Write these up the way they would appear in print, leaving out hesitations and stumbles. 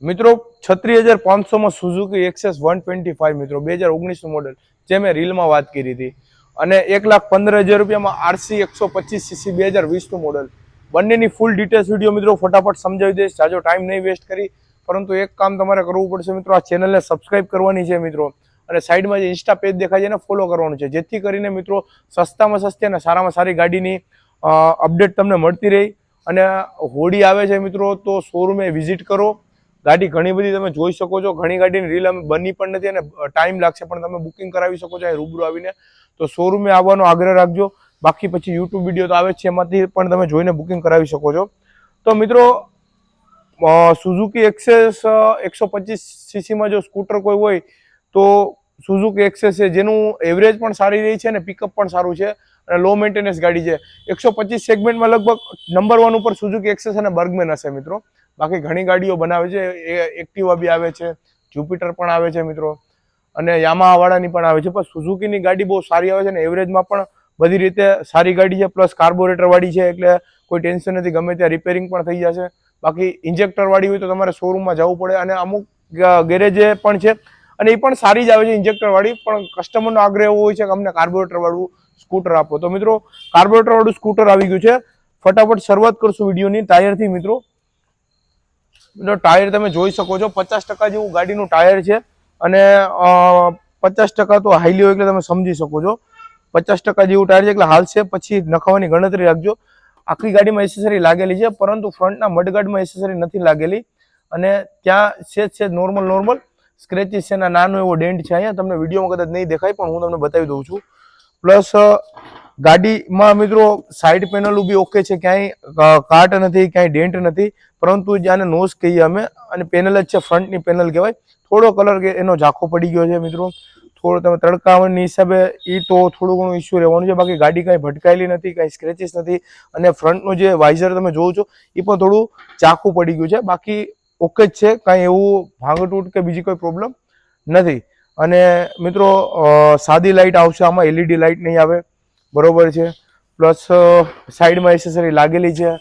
મિત્રો 36,500 માં Suzuki access 125 મિત્રો 2019 મોડેલ, જે મેં રીલમાં વાત કરી હતી. અને 1,15,000 રૂપિયામાં આરસી 125cc 2020 મોડેલ. બંનેની ફૂલ ડિટેલ્સ વિડીયો મિત્રો ફટાફટ સમજાવી દઈશ, જાજો ટાઈમ નહીં વેસ્ટ કરી. પરંતુ એક કામ તમારે કરવું પડશે મિત્રો, આ ચેનલને સબસ્ક્રાઇબ કરવાની છે મિત્રો, અને સાઈડમાં જે ઇન્સ્ટા પેજ દેખાય છે એને ફોલો કરવાનું છે, જેથી કરીને મિત્રો સસ્તામાં સસ્તી અને સારામાં સારી ગાડીની અપડેટ તમને મળતી રહી. અને હોળી આવે છે મિત્રો, તો શોરૂમે વિઝિટ કરો. ગાડી ઘણી બધી તમે જોઈ શકો છો, ઘણી ગાડીની રીલ અમે બની પણ નથી અને ટાઈમ લાગશે, પણ તમે બુકિંગ કરાવી શકો છો રૂબરૂ આવીને. તો શોરૂમે આવવાનો આગ્રહ રાખજો. બાકી પછી યુટ્યુબ વિડીયો તો આવે છે, એમાંથી પણ તમે જોઈને બુકિંગ કરાવી શકો છો. તો મિત્રો સુઝુકી એક્સેસ 125cc જો સ્કૂટર કોઈ હોય તો સુઝુકી એક્સેસ છે, જેનું એવરેજ પણ સારી રહી છે અને પિકઅપ પણ સારું છે અને લો મેન્ટેનન્સ ગાડી છે. 125 સેગમેન્ટમાં લગભગ નંબર 1 ઉપર સુઝુકી એક્સેસ અને બર્ગમેન હશે મિત્રો. બાકી ઘણી ગાડીઓ બનાવે છે, એક્ટિવા બી આવે છે, જ્યુપિટર પણ આવે છે મિત્રો, અને યામાહા વાળાની પણ આવે છે. પણ સુઝુકીની ગાડી બહુ સારી આવે છે અને એવરેજમાં પણ બધી રીતે સારી ગાડી છે. પ્લસ કાર્બોરેટર વાળી છે, એટલે કોઈ ટેન્શન નથી, ગમે ત્યાં રિપેરિંગ પણ થઈ જશે. બાકી ઇન્જેક્ટર વાળી હોય તો તમારે શોરૂમમાં જવું પડે, અને અમુક ગેરેજે પણ છે અને એ પણ સારી જ આવે છે ઇન્જેક્ટર વાળી. પણ કસ્ટમરનો આગ્રહ એવો હોય છે કે અમને કાર્બોરેટર વાળું સ્કૂટર આપો. તો મિત્રો કાર્બોરેટર વાળું સ્કૂટર આવી ગયું છે. ફટાફટ શરૂઆત કરશું વિડીયોની ટાયરથી મિત્રો. ટાયર તમે જોઈ શકો છો, 50% જેવું ગાડીનું ટાયર છે, અને 50% તો હાઈલી હોય એટલે તમે સમજી શકો છો. 50% જેવું ટાયર છે એટલે હાલશે, પછી નખાવાની ગણતરી રાખજો. આખી ગાડીમાં એસેસરી લાગેલી છે, પરંતુ ફ્રન્ટના મડગાર્ડમાં એસેસરી નથી લાગેલી, અને ત્યાં સેજ નોર્મલ સ્ક્રેચીસ છે, નાનો એવો ડેન્ટ છે. અહીંયા તમને વિડીયોમાં કદાચ નહીં દેખાય, પણ હું તમને બતાવી દઉં છું. પ્લસ ગાડીમાં મિત્રો સાઈડ પેનલ બી ઓકે છે, ક્યાંય કાટ નથી, ક્યાંય ડેન્ટ નથી. પરંતુ જ્યાં નોઝ કહીએ અમે, અને પેનલ જ છે, ફ્રન્ટની પેનલ કહેવાય. થોડો કલર એનો ઝાંખો પડી ગયો છે મિત્રો. થોડો તમે તડકાની હિસાબે એ તો થોડું ઘણું ઇસ્યુ રહેવાનું છે. બાકી ગાડી કાંઈ ભટકાયેલી નથી, કાંઈ સ્ક્રેચીસ નથી, અને ફ્રન્ટનું જે વાઇઝર તમે જોવો છો એ પણ થોડું ઝાંખું પડી ગયું છે. બાકી ઓકે જ છે, કાંઈ એવું ભાંગતૂટ કે બીજી કોઈ પ્રોબ્લેમ નથી. અને મિત્રો સાદી લાઇટ આવશે આમાં, એલઈડી લાઇટ નહીં આવે, બરોબર છે. પ્લસ સાઈડમાં એસેસરી લાગેલી છે,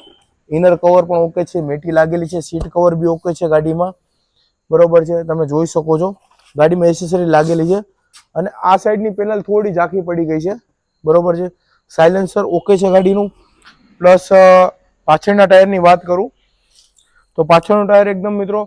ઇનર કવર પણ ઓકે છે, મેટી લાગેલી છે, સીટ કવર બી ઓકે છે ગાડીમાં, બરોબર છે. તમે જોઈ શકો છો ગાડીમાં એસેસરી લાગેલી છે. અને આ સાઈડની પેનલ થોડી ઝાંખી પડી ગઈ છે, બરોબર છે. સાયલેન્સર ઓકે છે ગાડીનું. પ્લસ પાછળના ટાયરની વાત કરું તો પાછળનું ટાયર એકદમ મિત્રો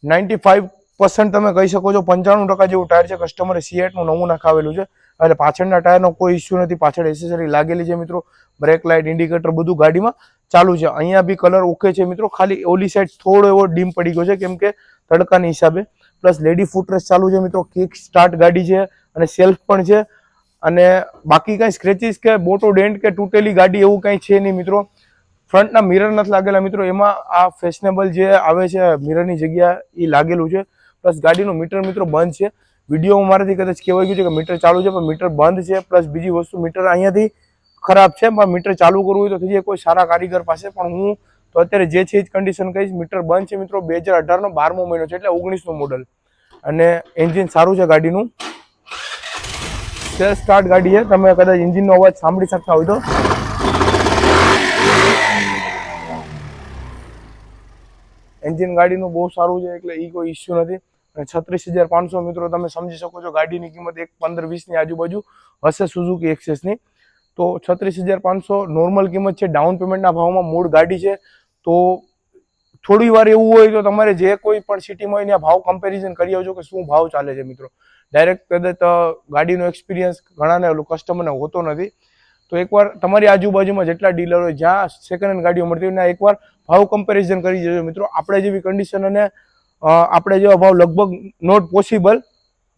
95% તમે કહી શકો છો, 95% જેવું ટાયર છે. કસ્ટમરે C8 નું નવું નખાવેલું છે, એટલે પાછળના ટાયરનો કોઈ ઇસ્યુ નથી. પાછળ એસેસરી લાગેલી છે મિત્રો, બ્રેક લાઇટ, ઇન્ડિકેટર બધું ગાડીમાં ચાલુ છે. અહીંયા બી કલર ઓકે છે મિત્રો, ખાલી ઓલી સાઈડ થોડો એવો ડીમ પડી ગયો છે, કેમ કે તડકાની હિસાબે. પ્લસ લેડી ફૂટરેસ્ટ ચાલુ છે મિત્રો, કિક સ્ટાર્ટ ગાડી છે, અને સેલ્ફ પણ છે. અને બાકી કાંઈ સ્ક્રેચીસ કે બોટો ડેન્ટ કે તૂટેલી ગાડી એવું કાંઈ છે નહીં મિત્રો. ફ્રન્ટના મિરર નથી લાગેલા મિત્રો, એમાં આ ફેશનેબલ જે આવે છે મિરરની જગ્યા એ લાગેલું છે. પ્લસ ગાડીનું મીટર મિત્રો બંધ છે. વિડીયોમાં મારાથી કદાચ કહેવાય ગયું છે કે મીટર ચાલુ છે, પણ મીટર બંધ છે. પ્લસ બીજી વસ્તુ, મીટર અહીંયાથી ખરાબ છે, પણ મીટર ચાલુ કરવું હોય તો થઈ જાય કોઈ સારા કારીગર પાસે. પણ હું તો અત્યારે જે છે એ જ કન્ડિશન કહીશ. મીટર બંધ છે મિત્રો. 2018નો 12મો મહિનો છે, એટલે 19નું મોડલ, અને એન્જિન સારું છે ગાડીનું. સેલ્ફ સ્ટાર્ટ ગાડી છે, તમે કદાચ એન્જિનનો અવાજ સાંભળી શકતા હોય તો. એન્જિન ગાડીનું બહુ સારું છે, એટલે એ કોઈ ઇસ્યુ નથી. અને 36,500 મિત્રો તમે સમજી શકો છો, ગાડીની કિંમત 1,15,20 ની આજુબાજુ હશે સુઝુકી એક્સેસની. તો 36,500 નોર્મલ કિંમત છે, ડાઉન પેમેન્ટના ભાવમાં મૂળ ગાડી છે. તો થોડી વાર એવું હોય તો તમારે જે કોઈ પણ સિટીમાં હોય ત્યાં ભાવ કમ્પેરિઝન કરી આવજો કે શું ભાવ ચાલે છે મિત્રો. ડાયરેક્ટ કદાચ ગાડીનો એક્સપિરિયન્સ ઘણાને કસ્ટમરને હોતો નથી. તો એકવાર તમારી આજુબાજુમાં જેટલા ડીલર હોય, જ્યાં સેકન્ડ હેન્ડ ગાડીઓ મળતી હોય, ત્યાં એકવાર ભાવ કમ્પેરિઝન કરી જજો મિત્રો. આપણે જેવી કન્ડિશન અને આપણે જેવા ભાવ લગભગ નોટ પોસિબલ,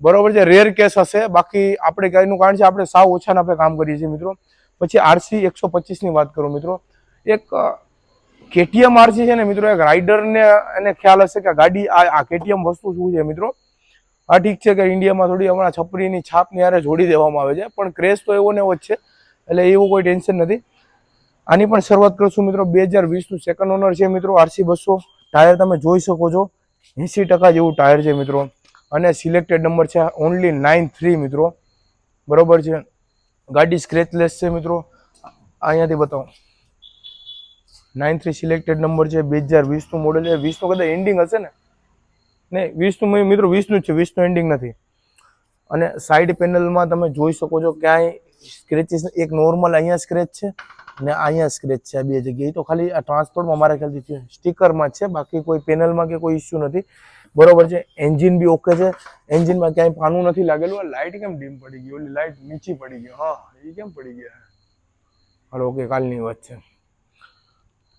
બરોબર છે. રેર કેસ હશે, બાકી આપણે ગાડીનું કારણ છે આપણે સાવ ઓછા નાપે કામ કરીએ છીએ મિત્રો. પછી આરસી 125 ની વાત કરું મિત્રો. એક કેટીએમ આરસી છે ને મિત્રો, એક રાઇડરને એને ખ્યાલ હશે કે ગાડી આ કેટીએમ વસ્તુ શું છે મિત્રો. હા ઠીક છે કે ઇન્ડિયામાં થોડી હમણાં છપરીની છાપની હારે જોડી દેવામાં આવે છે, પણ ક્રેશ તો એવો ને એવો જ છે, એટલે એવું કોઈ ટેન્શન નથી. આની પણ શરૂઆત કરશું મિત્રો. 2020નું સેકન્ડ ઓનર છે મિત્રો, આરસી 200. ટાયર તમે જોઈ શકો છો, 80% જેવું ટાયર છે મિત્રો, અને સિલેક્ટેડ નંબર છે ઓનલી 93 મિત્રો, બરોબર છે. ગાડી સ્ક્રેચલેસ છે મિત્રો, અહીંયાથી બતાવો. 93 સિલેક્ટેડ નંબર છે, 2020નું મોડેલ છે. 20નું કદાચ એન્ડિંગ હશે ને, નહીં 20નું મિત્રો 20નું જ છે, 20નું એન્ડિંગ નથી. અને સાઈડ પેનલમાં તમે જોઈ શકો છો ક્યાંય સ્ક્રેચીસ, એક નોર્મલ અહીંયા સ્ક્રેચ છે ને અહીંયા સ્ક્રેચ છે, આ બે જગ્યાએ. તો ખાલી આ ટ્રાન્સપોર્ટમાં મારા ખ્યાલથી સ્ટીકરમાં જ છે, બાકી કોઈ પેનલમાં કે કોઈ ઇસ્યુ નથી. બરોબર છે. એન્જિન બી ઓકે છે, એન્જિનમાં ક્યાંય પાનું નથી લાગેલું. આ લાઇટ કેમ ડીમ પડી ગઈ? ઓલી લાઇટ નીચી પડી ગઈ. હા, એ કેમ પડી ગયા? હાલો, ઓકે, કાલની વાત છે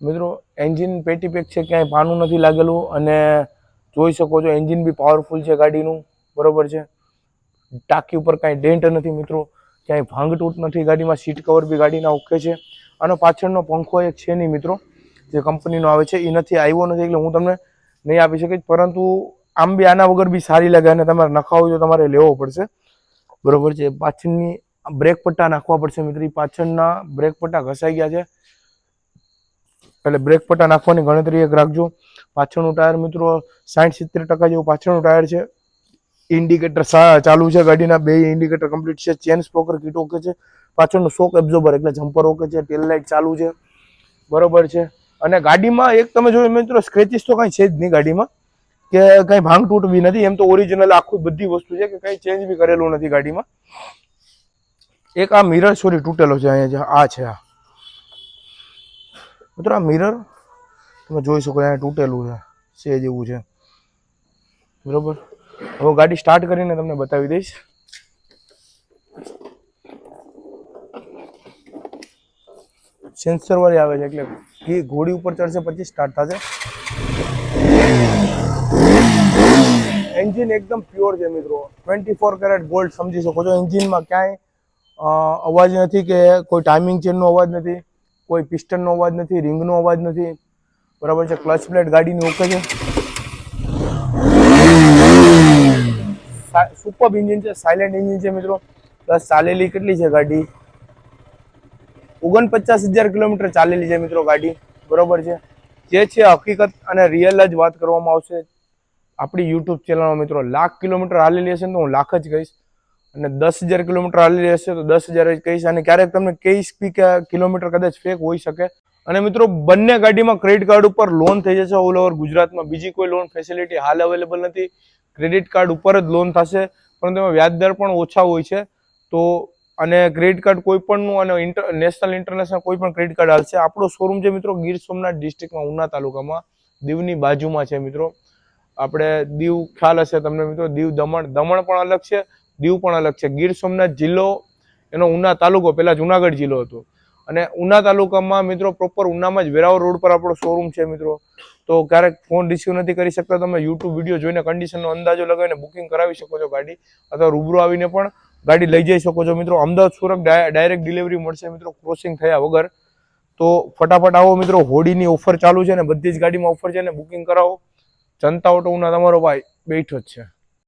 મિત્રો. એન્જિન પેટી પેક છે, ક્યાંય પાનું નથી લાગેલું. અને જોઈ શકો છો એન્જિન બી પાવરફુલ છે ગાડીનું. બરોબર છે. ટાંકી ઉપર કાંઈ ડેન્ટ નથી મિત્રો, ક્યાંય ભાંગતૂટ નથી ગાડીમાં. સીટ કવર બી ગાડીના ઓકે છે. આનો પાછળનો પંખો એક છે નહીં મિત્રો, જે કંપનીનો આવે છે એ નથી, આવ્યો નથી, એટલે હું તમને નહીં આપી શકીશ. પરંતુ આમ બી આના વગર બી સારી લાગે અને તમારે નખાવું તો તમારે લેવો પડશે. બરોબર છે. પાછળની બ્રેક પટ્ટા નાખવા પડશે મિત્રો. પાછળના બ્રેક પટ્ટા ઘસાઈ ગયા છે, એટલે બ્રેક પટ્ટા નાખવાની ગણતરી એક રાખજો. પાછળનું ટાયર મિત્રો 60-70% જેવું પાછળનું ટાયર છે. ઇન્ડિકેટર ચાલુ છે ગાડીના, બે ઇન્ડિકેટર કમ્પ્લીટ છે. ચેન સ્પોકર કીટ ઓકે છે. પાછળનું શોક એબ્ઝોર્બર એટલે જમ્પર ઓકે છે. ટેલ લાઇટ ચાલુ છે. બરોબર છે. અને ગાડીમાં એક તમે જોયું મિત્રો, સ્ક્રેચીસ તો કાંઈ છે જ નહીં ગાડીમાં, કે કાંઈ ભાંગ તૂટ બી નથી. એમ તો ઓરિજિનલ આખું બધી વસ્તુ છે, કે કાંઈ ચેન્જ બી કરેલું નથી ગાડીમાં. એક આ મિરર સોરી તૂટેલો છે અહીંયા, આ છે આ મિત્રો. આ મિરર તમે જોઈ શકો અહીંયા તૂટેલું છે જેવું છે. બરોબર. હવે ગાડી સ્ટાર્ટ કરીને તમને બતાવી દઈશ. સેન્સર વાળી આવે છે, એટલે એ ઘોડી ઉપર ચડશે પછી સ્ટાર્ટ થશે. એન્જિન એકદમ પ્યોર છે મિત્રો, 24 કેરેટ ગોલ્ડ સમજી શકો છો. એન્જિનમાં ક્યાંય અવાજ નથી, કે કોઈ ટાઈમિંગ ચેનનો અવાજ નથી, કોઈ પિસ્ટનનો અવાજ નથી, રિંગનો અવાજ નથી. બરાબર છે. ક્લચ પ્લેટ ગાડીની ઓકે છે. સુપર એન્જિન છે, સાયલેન્ટ એન્જિન છે મિત્રો. પ્લસ ચાલેલી કેટલી છે ગાડી? 49,000 કિલોમીટર ચાલેલી છે મિત્રો ગાડી. બરોબર છે. જે છે હકીકત અને રિયલ જ વાત કરવામાં આવશે આપણી યુટ્યુબ ચેનલમાં મિત્રો. 1,00,000 કિલોમીટર હાલેલી હશે તો હું લાખ જ કહીશ, અને 10,000 કિલોમીટર હાલેલી હશે તો 10,000 જ કહીશ. અને ક્યારેક તમને કહીશ કે કિલોમીટર કદાચ ફેક હોઈ શકે. અને મિત્રો બંને ગાડીમાં ક્રેડિટ કાર્ડ ઉપર લોન થઈ જશે ઓલ ઓવર ગુજરાતમાં. બીજી કોઈ લોન ફેસિલિટી હાલ અવેલેબલ નથી. ક્રેડિટ કાર્ડ ઉપર જ લોન થશે, પણ તેમાં વ્યાજદર પણ ઓછા હોય છે. તો અને ક્રેડિટ કાર્ડ કોઈ પણનું અને નેશનલ ઇન્ટરનેશનલ કોઈ પણ ક્રેડિટ કાર્ડ હાલશે. આપણો શોરૂમ છે મિત્રો ગીર સોમનાથ ડિસ્ટ્રિક્ટમાં, ઉના તાલુકામાં, દીવની બાજુમાં છે મિત્રો. આપણે દીવ ખ્યાલ હશે તમને મિત્રો, દીવ દમણ પણ અલગ છે, દીવ પણ અલગ છે. ગીર સોમનાથ જિલ્લો એનો ઉના તાલુકો પહેલા જુનાગઢ જિલ્લો હતો. અને ઉના તાલુકામાં મિત્રો પ્રોપર ઉનામાં જ વેરાવળ રોડ પર આપણો શોરૂમ છે મિત્રો. તો ક્યારેક ફોન રિસીવ નથી કરી શકતા, તમે યુટ્યુબ વિડીયો જોઈને કન્ડિશનનો અંદાજો લગાવીને બુકિંગ કરાવી શકો છો ગાડી, અથવા રૂબરૂ આવીને પણ ગાડી લઈ જઈ શકો છો મિત્રો. અમદાવાદ સુરત ડાયરેક્ટ ડિલિવરી મળશે મિત્રો, ક્રોસિંગ થયા વગર. તો ફટાફટ આવો મિત્રો, હોડીની ઓફર ચાલુ છે ને બધી જ ગાડીમાં ઓફર છે, ને બુકિંગ કરાવો. જનતા ઓટો ઉના તમારો ભાઈ બેઠો જ છે.